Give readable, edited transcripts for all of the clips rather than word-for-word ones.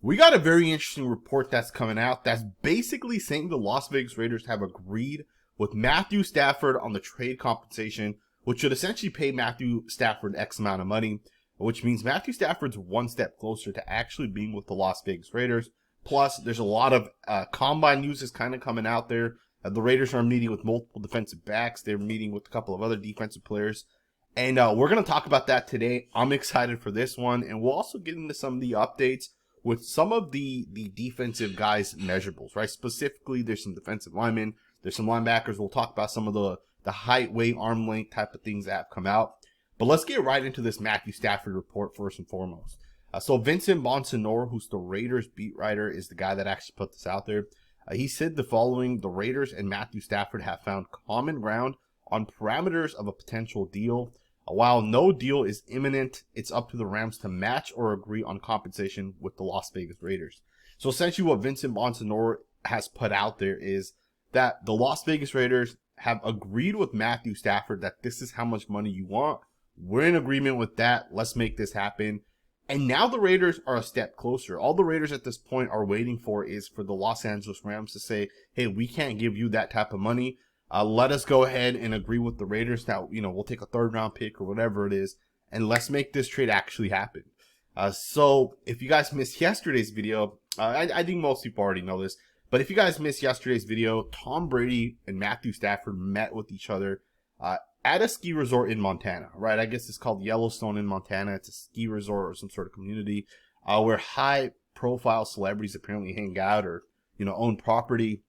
We got a very interesting report that's coming out that's basically saying the Las Vegas Raiders have agreed with Matthew Stafford on the trade compensation, which should essentially pay Matthew Stafford X amount of money, which means Matthew Stafford's one step closer to actually being with the Las Vegas Raiders. Plus, there's a lot of combine news is kind of coming out there. The Raiders are meeting with multiple defensive backs. They're meeting with a couple of other defensive players. And we're going to talk about that today. I'm excited for this one. And we'll also get into some of the updates with some of the defensive guys' measurables, right? Specifically, there's some defensive linemen. There's some linebackers. We'll talk about some of the height, weight, arm length type of things that have come out. But let's get right into this Matthew Stafford report first and foremost. So Vincent Bonsignore, who's the Raiders beat writer, is the guy that actually put this out there. He said the following: the Raiders and Matthew Stafford have found common ground on parameters of a potential deal. While no deal is imminent, it's up to the Rams to match or agree on compensation with the Las Vegas Raiders. So essentially what Vincent Bonsignore has put out there is that the Las Vegas Raiders have agreed with Matthew Stafford that this is how much money you want. We're in agreement with that. Let's make this happen. And now the Raiders are a step closer. All the Raiders at this point are waiting for is for the Los Angeles Rams to say, hey, we can't give you that type of money. Let us go ahead and agree with the Raiders that, we'll take a third round pick or whatever it is, and let's make this trade actually happen. So if you guys missed yesterday's video, I think most people already know this, but if you guys missed yesterday's video, Tom Brady and Matthew Stafford met with each other at a ski resort in Montana, right? I guess it's called Yellowstone in Montana. It's a ski resort or some sort of community where high profile celebrities apparently hang out or, own property.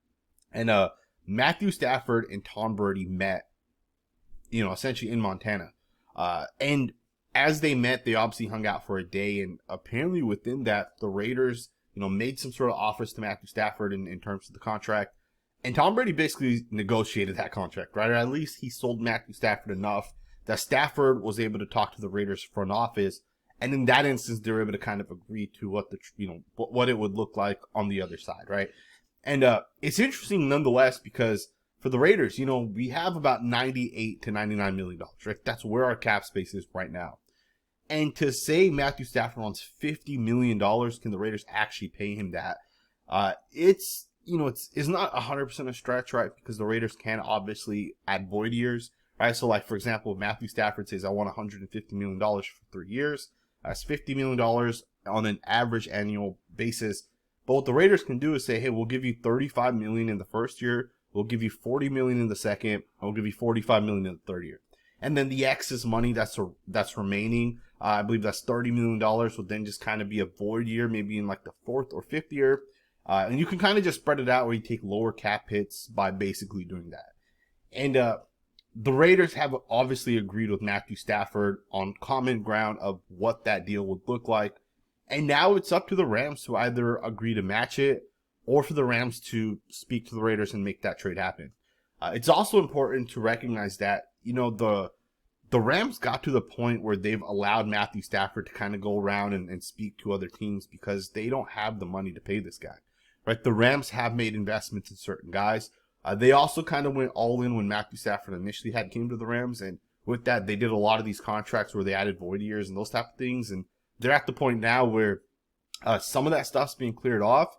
And Matthew Stafford and Tom Brady met, essentially in Montana. And as they met, they obviously hung out for a day. And apparently within that, the Raiders, made some sort of offers to Matthew Stafford in terms of the contract. And Tom Brady basically negotiated that contract, right? Or at least he sold Matthew Stafford enough that Stafford was able to talk to the Raiders front office. And in that instance, they were able to kind of agree to what what it would look like on the other side, right? And it's interesting nonetheless because for the Raiders, we have about $98 to $99 million, right? That's where our cap space is right now. And to say Matthew Stafford wants $50 million, can the Raiders actually pay him that? It's not 100% a stretch, right? Because the Raiders can obviously add void years, right? So like, for example, if Matthew Stafford says, I want $150 million for 3 years, that's $50 million on an average annual basis. But what the Raiders can do is say, hey, we'll give you $35 million in the first year, we'll give you $40 million in the second, and we'll give you $45 million in the third year. And then the excess money that's remaining, I believe that's $30 million, will then just kind of be a void year, maybe in like the fourth or fifth year. And you can kind of just spread it out where you take lower cap hits by basically doing that. And the Raiders have obviously agreed with Matthew Stafford on common ground of what that deal would look like. And now it's up to the Rams to either agree to match it or for the Rams to speak to the Raiders and make that trade happen. It's also important to recognize that, the Rams got to the point where they've allowed Matthew Stafford to kind of go around and speak to other teams because they don't have the money to pay this guy. Right, the Rams have made investments in certain guys. They also kind of went all in when Matthew Stafford initially came to the Rams, and with that, they did a lot of these contracts where they added void years and those type of things. And they're at the point now where some of that stuff's being cleared off,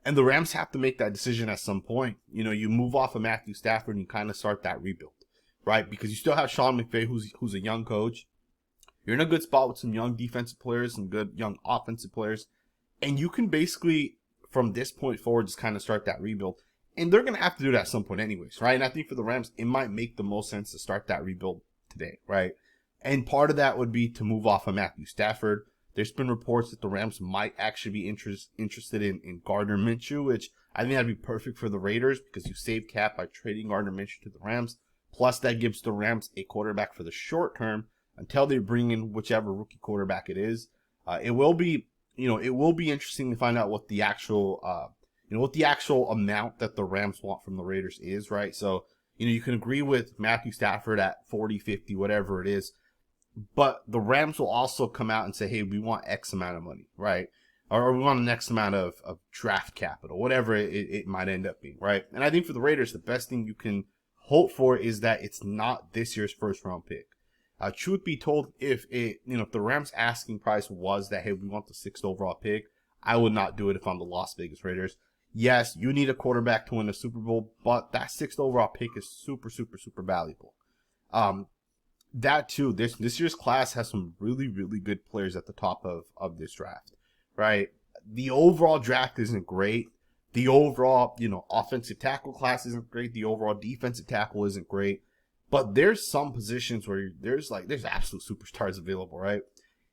and the Rams have to make that decision at some point. You move off of Matthew Stafford and you kind of start that rebuild, right? Because you still have Sean McVay, who's a young coach. You're in a good spot with some young defensive players, some good young offensive players, and you can basically, from this point forward, just kind of start that rebuild. And they're going to have to do that at some point anyways, right? And I think for the Rams, it might make the most sense to start that rebuild today, right? And part of that would be to move off of Matthew Stafford. There's been reports that the Rams might actually be interested in Gardner Minshew, which I think that'd be perfect for the Raiders because you save cap by trading Gardner Minshew to the Rams. Plus, that gives the Rams a quarterback for the short term until they bring in whichever rookie quarterback it is. It will be interesting to find out what the actual amount that the Rams want from the Raiders is, right? So, you can agree with Matthew Stafford at 40, 50, whatever it is, but the Rams will also come out and say, hey, we want X amount of money, right? Or we want an X amount of draft capital, whatever it might end up being, right? And I think for the Raiders, the best thing you can hope for is that it's not this year's first round pick. Truth be told, if the Rams asking price was that, hey, we want the 6th overall pick, I would not do it if I'm the Las Vegas Raiders. Yes, you need a quarterback to win the Super Bowl, but that 6th overall pick is super, super, super valuable. That too, this year's class has some really, really good players at the top of this draft, right? The overall draft isn't great. The overall, offensive tackle class isn't great. The overall defensive tackle isn't great. But there's some positions where there's absolute superstars available, right?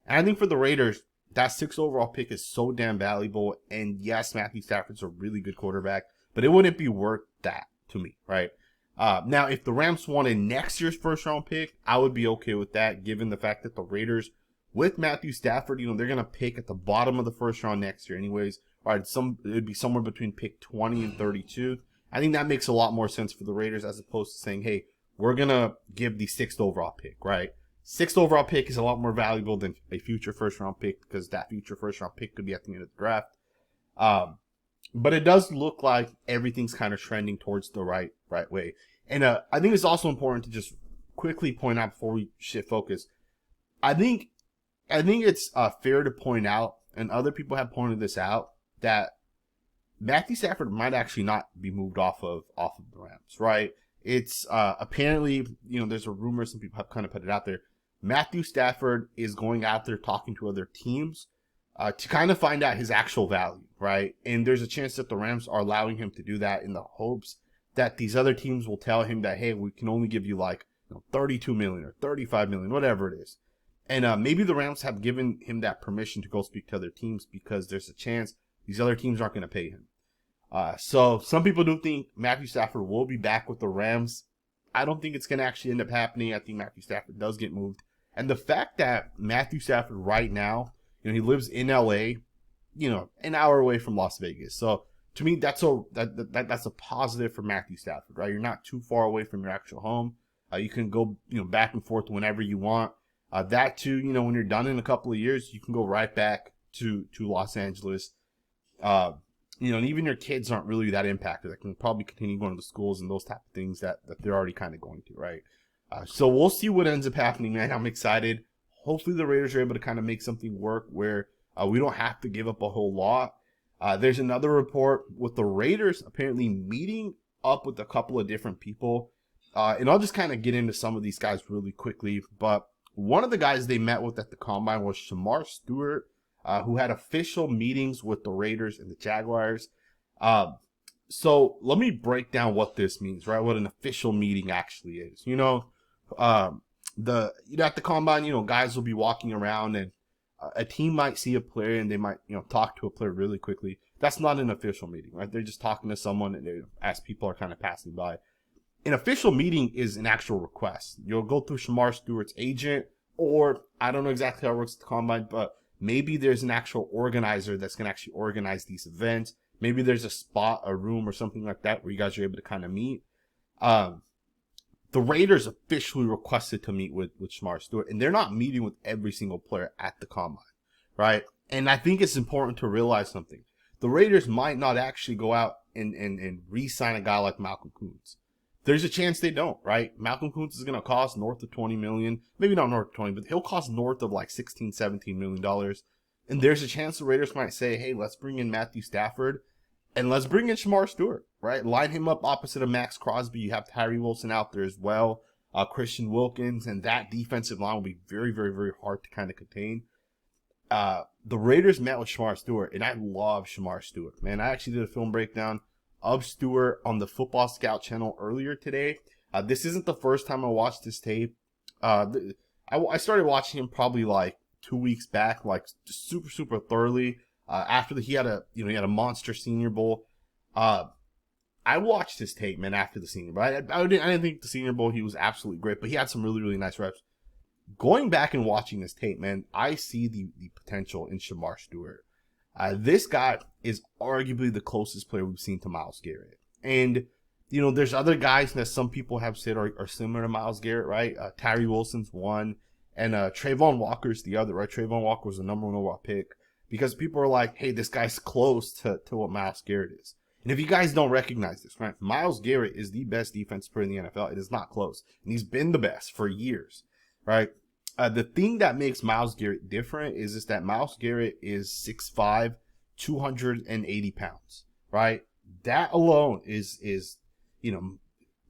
And I think for the Raiders, that 6th overall pick is so damn valuable. And yes, Matthew Stafford's a really good quarterback, but it wouldn't be worth that to me, right? Now, if the Rams wanted next year's first round pick, I would be okay with that, given the fact that the Raiders, with Matthew Stafford, they're going to pick at the bottom of the first round next year anyways. All right, it would be somewhere between pick 20 and 32. I think that makes a lot more sense for the Raiders as opposed to saying, hey, we're going to give the 6th overall pick, right? 6th overall pick is a lot more valuable than a future first round pick because that future first round pick could be at the end of the draft. But it does look like everything's kind of trending towards the right way. And I think it's also important to just quickly point out before we shift focus. I think it's fair to point out, and other people have pointed this out, that Matthew Stafford might actually not be moved off of the Rams, right? It's apparently, there's a rumor, some people have kind of put it out there. Matthew Stafford is going out there talking to other teams to kind of find out his actual value, right? And there's a chance that the Rams are allowing him to do that in the hopes that these other teams will tell him that, hey, we can only give you like 32 million or 35 million, whatever it is. And maybe the Rams have given him that permission to go speak to other teams because there's a chance these other teams aren't going to pay him. So some people do think Matthew Stafford will be back with the Rams. I don't think it's going to actually end up happening. I think Matthew Stafford does get moved. And the fact that Matthew Stafford right now, he lives in LA, an hour away from Las Vegas. So to me, that's a positive for Matthew Stafford, right? You're not too far away from your actual home. You can go, back and forth whenever you want. That too, when you're done in a couple of years, you can go right back to Los Angeles. And even your kids aren't really that impacted. They can probably continue going to schools and those type of things that they're already kind of going to, right? So we'll see what ends up happening, man. I'm excited. Hopefully the Raiders are able to kind of make something work where we don't have to give up a whole lot. There's another report with the Raiders apparently meeting up with a couple of different people. And I'll just kind of get into some of these guys really quickly. But one of the guys they met with at the Combine was Shemar Stewart, who had official meetings with the Raiders and the Jaguars. So let me break down what this means, right? What an official meeting actually is. At the Combine, guys will be walking around and a team might see a player and they might, talk to a player really quickly. That's not an official meeting, right? They're just talking to someone and as people are kind of passing by. An official meeting is an actual request. You'll go through Shemar Stewart's agent, or I don't know exactly how it works at the Combine, but maybe there's an actual organizer that's going to actually organize these events. Maybe there's a spot, a room, or something like that where you guys are able to kind of meet. The Raiders officially requested to meet with Shemar Stewart, and they're not meeting with every single player at the Combine, right? And I think it's important to realize something. The Raiders might not actually go out and re-sign a guy like Malcolm Koonce. There's a chance they don't, right? Malcolm Koonce is going to cost north of $20 million. Maybe not north of 20, but he'll cost north of like $16, $17 million. And there's a chance the Raiders might say, hey, let's bring in Matthew Stafford and let's bring in Shemar Stewart, right? Line him up opposite of Maxx Crosby. You have Tyree Wilson out there as well. Christian Wilkins, and that defensive line will be very, very, very hard to kind of contain. The Raiders met with Shemar Stewart, and I love Shemar Stewart, man. I actually did a film breakdown of Stewart on the Football Scout channel earlier today. This isn't the first time I watched this tape. I started watching him probably like 2 weeks back, like just super, super thoroughly. After he had a monster Senior Bowl. I watched his tape, man, after the Senior Bowl. I didn't think the Senior Bowl he was absolutely great, but he had some really, really nice reps. Going back and watching this tape, man, I see the potential in Shemar Stewart. This guy is arguably the closest player we've seen to Myles Garrett. And, there's other guys that some people have said are similar to Myles Garrett, right? Tyree Wilson's one, and Trayvon Walker's the other, right? Trayvon Walker was the number one overall pick because people are like, hey, this guy's close to what Myles Garrett is. And if you guys don't recognize this, right, Myles Garrett is the best defensive player in the NFL. It is not close. And he's been the best for years, right? The thing that makes Myles Garrett different is that Myles Garrett is 6'5", 280 pounds, right? That alone is, you know,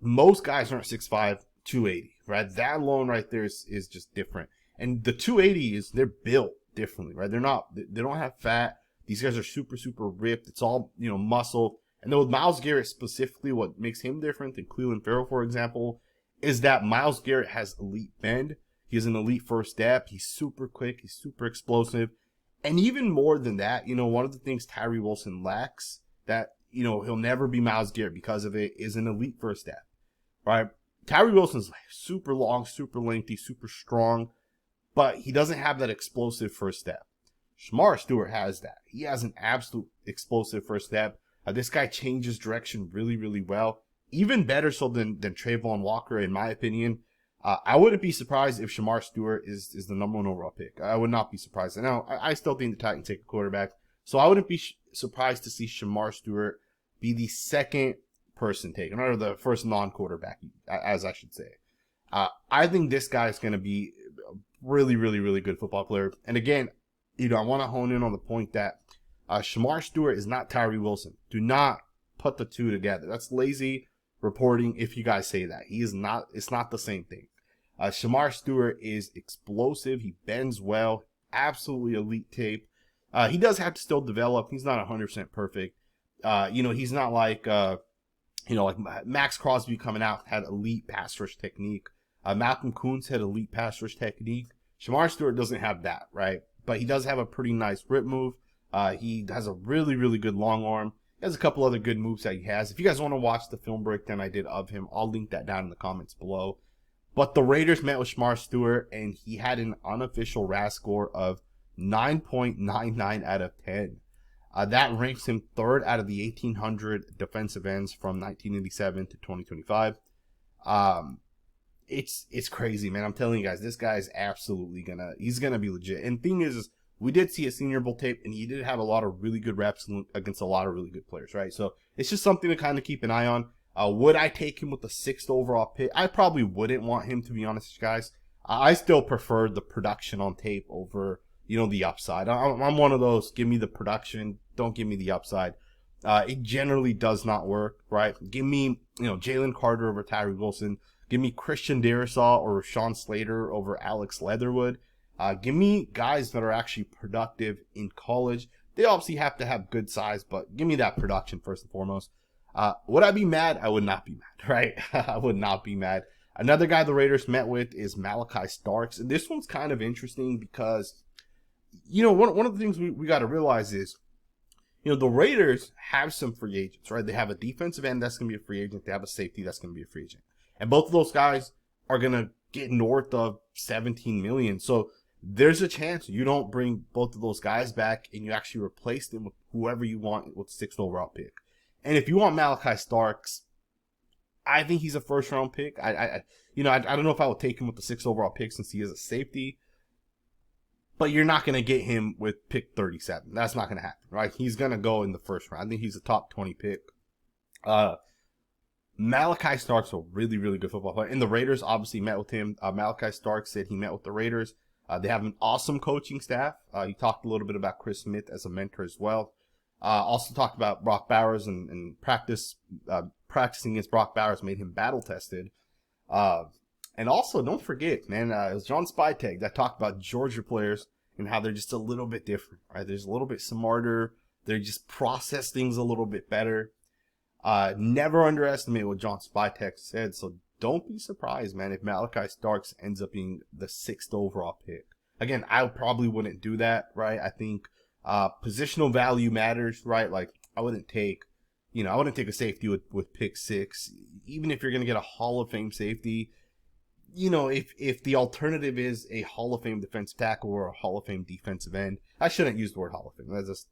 most guys aren't 6'5", 280, right? That alone right there is just different. And the 280 is, they're built differently, right? They don't have fat. These guys are super, super ripped. It's all, you know, muscle. And then with Myles Garrett specifically, what makes him different than Clelin Ferrell, for example, is that Myles Garrett has elite bend. He has an elite first step. He's super quick. He's super explosive. And even more than that, you know, one of the things Tyree Wilson lacks that, you know, he'll never be Myles Garrett because of it is an elite first step, right? Tyree Wilson's super long, super lengthy, super strong, but he doesn't have that explosive first step. Shemar Stewart has that. He has an absolute explosive first step. This guy changes direction really, really well. Even better so than Trayvon Walker, in my opinion. I wouldn't be surprised if Shemar Stewart is the number 1 overall pick. I would not be surprised. Now, I still think the Titans take a quarterback. So I wouldn't be surprised to see Shemar Stewart be the second person taken, or the first non-quarterback, as I should say. I think this guy is going to be a really, really, really good football player. And again, you know, I want to hone in on the point that Shemar Stewart is not Tyree Wilson. Do not put the two together. That's lazy reporting if you guys say that. He is not. It's not the same thing. Shemar Stewart is explosive. He bends well. Absolutely elite tape. He does have to still develop. He's not 100% perfect. You know, he's not like, you know, like Maxx Crosby coming out had elite pass rush technique. Malcolm Koonce had elite pass rush technique. Shemar Stewart doesn't have that, right? But he does have a pretty nice rip move. He has a really, really good long arm. He has a couple other good moves that he has. If you guys want to watch the film breakdown I did of him, I'll link that down in the comments below. But the Raiders met with Shemar Stewart, and he had an unofficial RAS score of 9.99 out of 10. That ranks him third out of the 1,800 defensive ends from 1987 to 2025. It's crazy, man. I'm telling you guys, this guy is absolutely he's gonna be legit. And the thing is we did see a Senior Bowl tape, and he did have a lot of really good reps against a lot of really good players, right? So it's just something to kind of keep an eye on. Would I take him with the 6th overall pick? I probably wouldn't want him, to be honest, guys. I still prefer the production on tape over, you know, the upside. I'm one of those, give me the production, don't give me the upside. It generally does not work, right? Give me, you know, Jalen Carter over Tyree Wilson. Give me Christian Darrisaw or Sean Slater over Alex Leatherwood. Give me guys that are actually productive in college. They obviously have to have good size, but give me that production first and foremost. Would I be mad? I would not be mad, right? I would not be mad. Another guy the Raiders met with is Malachi Starks. And this one's kind of interesting because, you know, one of the things we got to realize is, you know, the Raiders have some free agents, right? They have a defensive end that's going to be a free agent. They have a safety that's going to be a free agent. And both of those guys are going to get north of $17 million. So there's a chance you don't bring both of those guys back and you actually replace them with whoever you want with the 6th overall pick. And if you want Malachi Starks, I think he's a first-round pick. I don't know if I would take him with the 6th overall pick since he is a safety. But you're not going to get him with pick 37. That's not going to happen, right? He's going to go in the first round. I think he's a top 20 pick. Malachi Starks, a really, really good football player. And the Raiders obviously met with him. Malachi Starks said he met with the Raiders. They have an awesome coaching staff. He talked a little bit about Chris Smith as a mentor as well. Also talked about Brock Bowers and practicing against Brock Bowers made him battle tested. And also, don't forget, man, it was John Spytek that talked about Georgia players and how they're just a little bit different, right? They're just a little bit smarter. They just process things a little bit better. Never underestimate what John Spytek said. So don't be surprised, man, if Malachi Starks ends up being the 6th overall pick. Again, I probably wouldn't do that, right? I think positional value matters, right? Like, I wouldn't take a safety with pick 6. Even if you're going to get a Hall of Fame safety, you know, if the alternative is a Hall of Fame defensive tackle or a Hall of Fame defensive end, I shouldn't use the word Hall of Fame.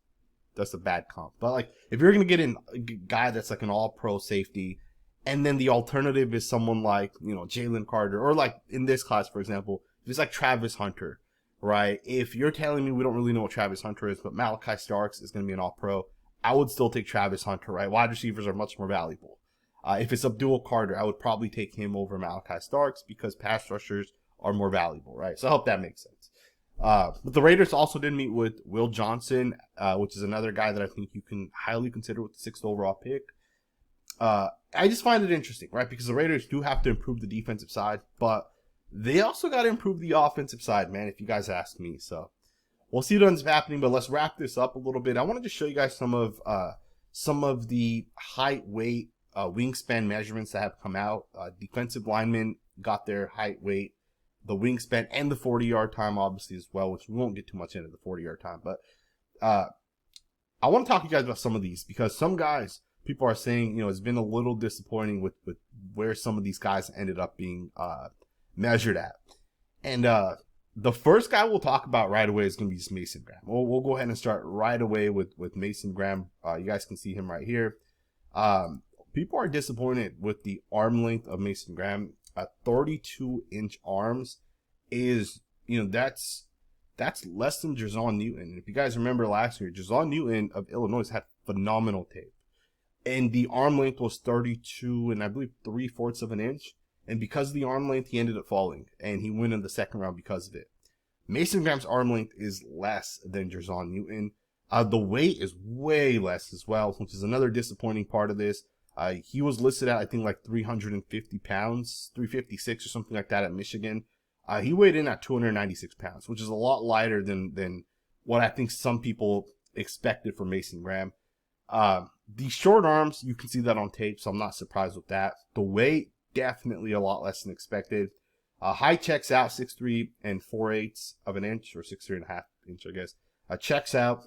That's a bad comp. But, like, if you're going to get a guy that's like an all-pro safety, and then the alternative is someone like, you know, Jalen Carter, or like in this class, for example, if it's like Travis Hunter, right? If you're telling me we don't really know what Travis Hunter is, but Malachi Starks is going to be an all-pro, I would still take Travis Hunter, right? Wide receivers are much more valuable. If it's Abdul Carter, I would probably take him over Malachi Starks because pass rushers are more valuable, right? So I hope that makes sense. But the Raiders also did meet with Will Johnson, which is another guy that I think you can highly consider with the 6th overall pick. I just find it interesting, right? Because the Raiders do have to improve the defensive side, but they also got to improve the offensive side, man, if you guys ask me. So we'll see what ends up happening, but let's wrap this up a little bit. I wanted to show you guys some of the height, weight, wingspan measurements that have come out. Defensive linemen got their height, weight, the wingspan, and the 40-yard time, obviously, as well, which we won't get too much into the 40-yard time. But I want to talk to you guys about some of these, because some guys, people are saying, it's been a little disappointing with where some of these guys ended up being measured at. And the first guy we'll talk about right away is going to be just Mason Graham. We'll go ahead and start right away with Mason Graham. You guys can see him right here. People are disappointed with the arm length of Mason Graham. 32-inch arms is, that's less than Jer'Zhan Newton. If you guys remember last year, Jer'Zhan Newton of Illinois had phenomenal tape. And the arm length was 32 and I believe 3/4 of an inch. And because of the arm length, he ended up falling. And he went in the second round because of it. Mason Graham's arm length is less than Jer'Zhan Newton. The weight is way less as well, which is another disappointing part of this. He was listed at, I think, like 350 pounds, 356 or something like that at Michigan. He weighed in at 296 pounds, which is a lot lighter than what I think some people expected for Mason Graham. The short arms, you can see that on tape, so I'm not surprised with that. The weight, definitely a lot less than expected. Height checks out, 6'3" and 4/8 of an inch, or 6'3.5" inch, I guess. Checks out.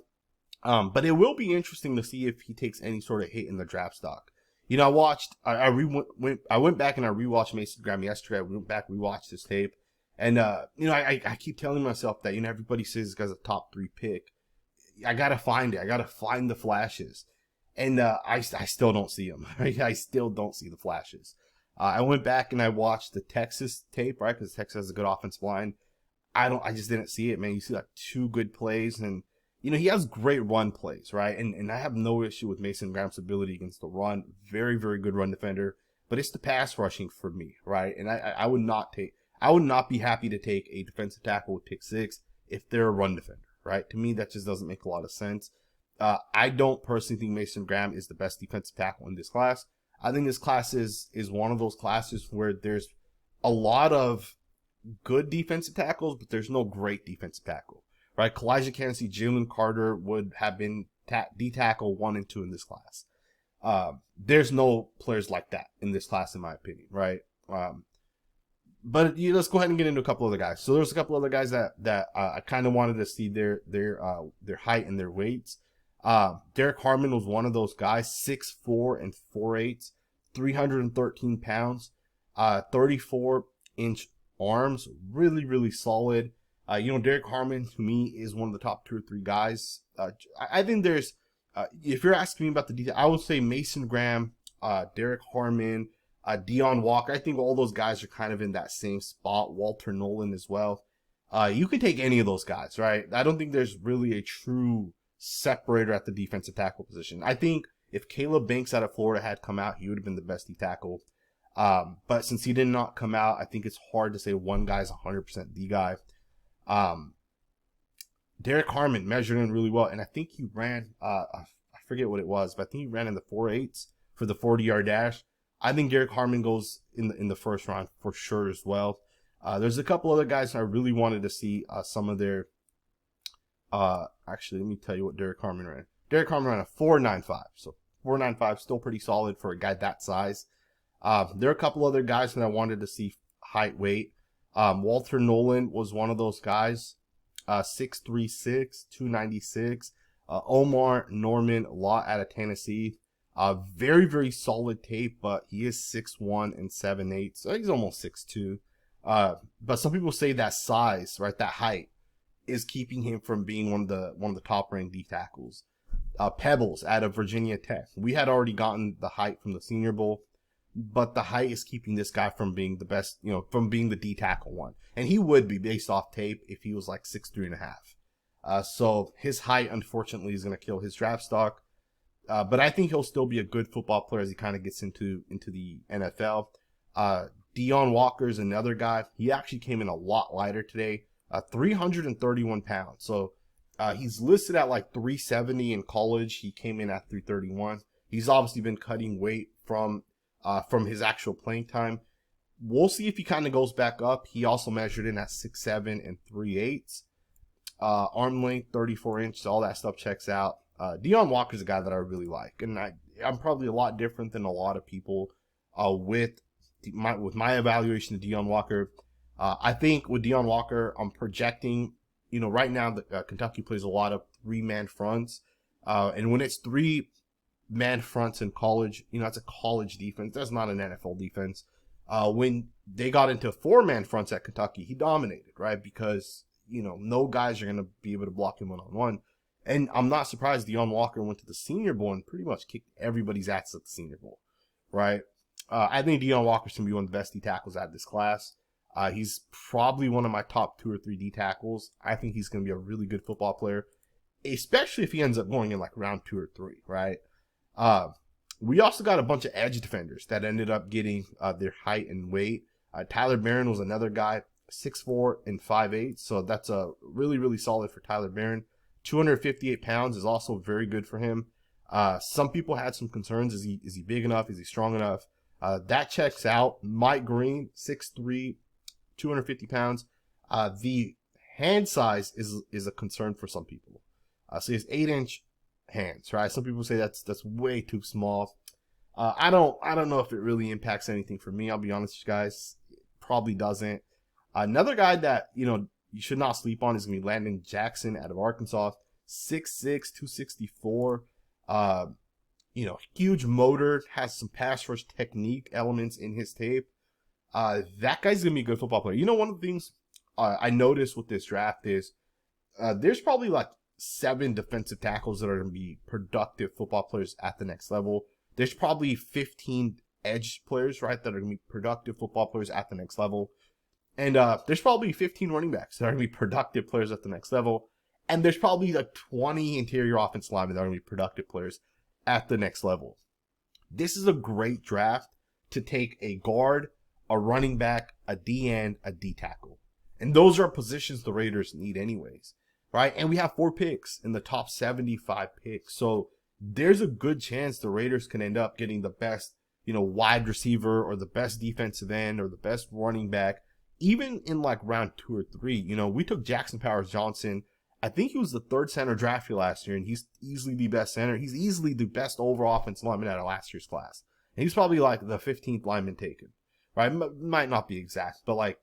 But it will be interesting to see if he takes any sort of hit in the draft stock. I went back and I rewatched Mason Graham yesterday. I went back, rewatched his tape. And, I keep telling myself that, everybody says this guy's a top 3 pick. I gotta find it. I gotta find the flashes. And, I still don't see them. I still don't see the flashes. I went back and I watched the Texas tape, right? Because Texas has a good offensive line. I just didn't see it, man. You see like 2 good plays, and he has great run plays, right? And I have no issue with Mason Graham's ability against the run. Very, very good run defender. But it's the pass rushing for me, right? And I would not be happy to take a defensive tackle with pick 6 if they're a run defender, right? To me, that just doesn't make a lot of sense. I don't personally think Mason Graham is the best defensive tackle in this class. I think this class is one of those classes where there's a lot of good defensive tackles, but there's no great defensive tackle, right? Kalijah Kancey, Jalen Carter would have been D-tackle 1 and 2 in this class. There's no players like that in this class, in my opinion, right? But let's go ahead and get into a couple other guys. So there's a couple other guys that I kind of wanted to see their height and their weights. Derek Harmon was one of those guys, 6'4" and 4/8, 313 pounds, 34-inch arms, really, really solid. Derek Harmon, to me, is one of the top 2 or 3 guys. I think there's, if you're asking me about the detail, I would say Mason Graham, Derek Harmon, Deon Walker. I think all those guys are kind of in that same spot. Walter Nolan as well. You could take any of those guys, right? I don't think there's really a true separator at the defensive tackle position. I think if Caleb Banks out of Florida had come out, he would have been the best D tackle. But since he did not come out, I think it's hard to say one guy's 100% the guy. Derek Harmon measured in really well, and I think he ran, I forget what it was, but I think he ran in the 4.8s for the 40-yard dash. I think Derek Harmon goes in the first round for sure as well. There's a couple other guys I really wanted to see some of their. Actually, let me tell you what Derek Harmon ran. Derek Harmon ran a 4.95, so 4.95 still pretty solid for a guy that size. There are a couple other guys that I wanted to see height, weight. Walter Nolan was one of those guys, 6'3", 296. Omar Norman Law out of Tennessee. Very, very solid tape, but he is 6'1" and 7/8, so he's almost 6'2". But some people say that size, right, that height, is keeping him from being one of the top ranked D tackles. Pebbles out of Virginia Tech. We had already gotten the height from the Senior Bowl, but the height is keeping this guy from being the best, from being the D tackle one. And he would be based off tape if he was like 6'3.5". So his height, unfortunately, is going to kill his draft stock. But I think he'll still be a good football player as he kind of gets into the NFL. Deon Walker is another guy. He actually came in a lot lighter today. 331 pounds. So he's listed at like 370 in college. He came in at 331. He's obviously been cutting weight from his actual playing time. We'll see if he kind of goes back up. He also measured in at 6'7" and 3/8. Arm length, 34 inches, all that stuff checks out. Deone Walker's a guy that I really like, and I'm probably a lot different than a lot of people with my evaluation of Deone Walker. I think with Deone Walker, I'm projecting, right now Kentucky plays a lot of 3-man fronts, and when it's 3-man fronts in college, it's a college defense. That's not an NFL defense. When they got into 4-man fronts at Kentucky, he dominated, right? Because no guys are going to be able to block him one-on-one. And I'm not surprised Deone Walker went to the Senior Bowl and pretty much kicked everybody's ass at the Senior Bowl, right? I think Deone Walker's going to be one of the best D tackles out of this class. He's probably one of my top 2 or 3 D tackles. I think he's going to be a really good football player, especially if he ends up going in like round 2 or 3, right? We also got a bunch of edge defenders that ended up getting their height and weight. Tyler Barron was another guy, 6'4" and 5'8", so that's a really, really solid for Tyler Barron. 258 pounds is also very good for him. Some people had some concerns. Is he big enough? Is he strong enough? That checks out. Mike Green, 6'3", 250 pounds. The hand size is a concern for some people. So he has 8-inch hands, right? Some people say that's way too small. I don't know if it really impacts anything for me. I'll be honest with you guys. It probably doesn't. Another guy that, you should not sleep on is going to be Landon Jackson out of Arkansas. 6'6", 264. Huge motor, has some pass rush technique elements in his tape. That guy's going to be a good football player. One of the things I noticed with this draft is there's probably like 7 defensive tackles that are going to be productive football players at the next level. There's probably 15 edge players, right, that are going to be productive football players at the next level. And there's probably 15 running backs that are going to be productive players at the next level. And there's probably like 20 interior offensive linemen that are going to be productive players at the next level. This is a great draft to take a guard, a running back, a D-end, a D-tackle. And those are positions the Raiders need anyways, right? And we have 4 picks in the top 75 picks. So there's a good chance the Raiders can end up getting the best, wide receiver or the best defensive end or the best running back. Even in like round 2 or 3, we took Jackson Powers Johnson. I think he was the 3rd center drafted last year, and he's easily the best center. He's easily the best overall offensive lineman out of last year's class. And he's probably like the 15th lineman taken, right? Might not be exact, but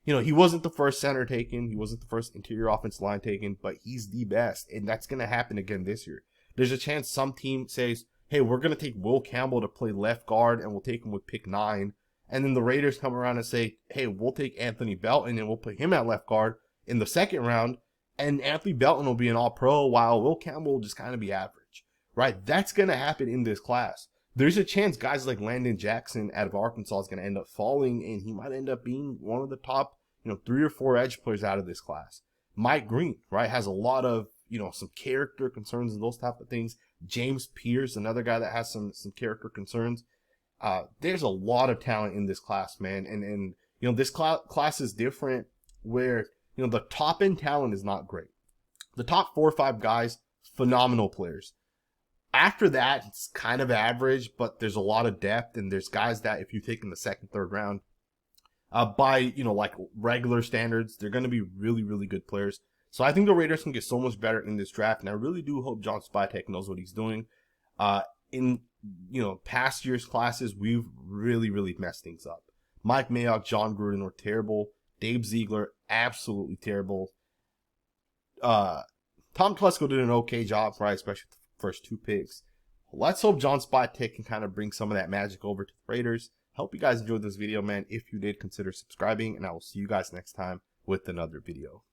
he wasn't the first center taken. He wasn't the first interior offensive line taken, but he's the best. And that's going to happen again this year. There's a chance some team says, hey, we're going to take Will Campbell to play left guard, and we'll take him with pick 9. And then the Raiders come around and say, hey, we'll take Anthony Belton and we'll put him at left guard in the 2nd round. And Anthony Belton will be an all-pro while Will Campbell will just kind of be average, right? That's going to happen in this class. There's a chance guys like Landon Jackson out of Arkansas is going to end up falling, and he might end up being one of the top, 3 or 4 edge players out of this class. Mike Green, right, has a lot of, some character concerns and those type of things. James Pierce, another guy that has some character concerns. There's a lot of talent in this class, man. And this class is different where, the top end talent is not great. The top 4 or 5 guys, phenomenal players. After that, it's kind of average, but there's a lot of depth. And there's guys that if you take in the 2nd, 3rd round, by, like regular standards, they're going to be really, really good players. So I think the Raiders can get so much better in this draft. And I really do hope John Spytek knows what he's doing. In past year's classes, we've really, really messed things up. Mike Mayock, John Gruden were terrible. Dave Ziegler, absolutely terrible. Tom Telesco did an okay job, right? Especially the first 2 picks. Let's hope John Spytek can kind of bring some of that magic over to the Raiders. Hope you guys enjoyed this video, man. If you did, consider subscribing, and I will see you guys next time with another video.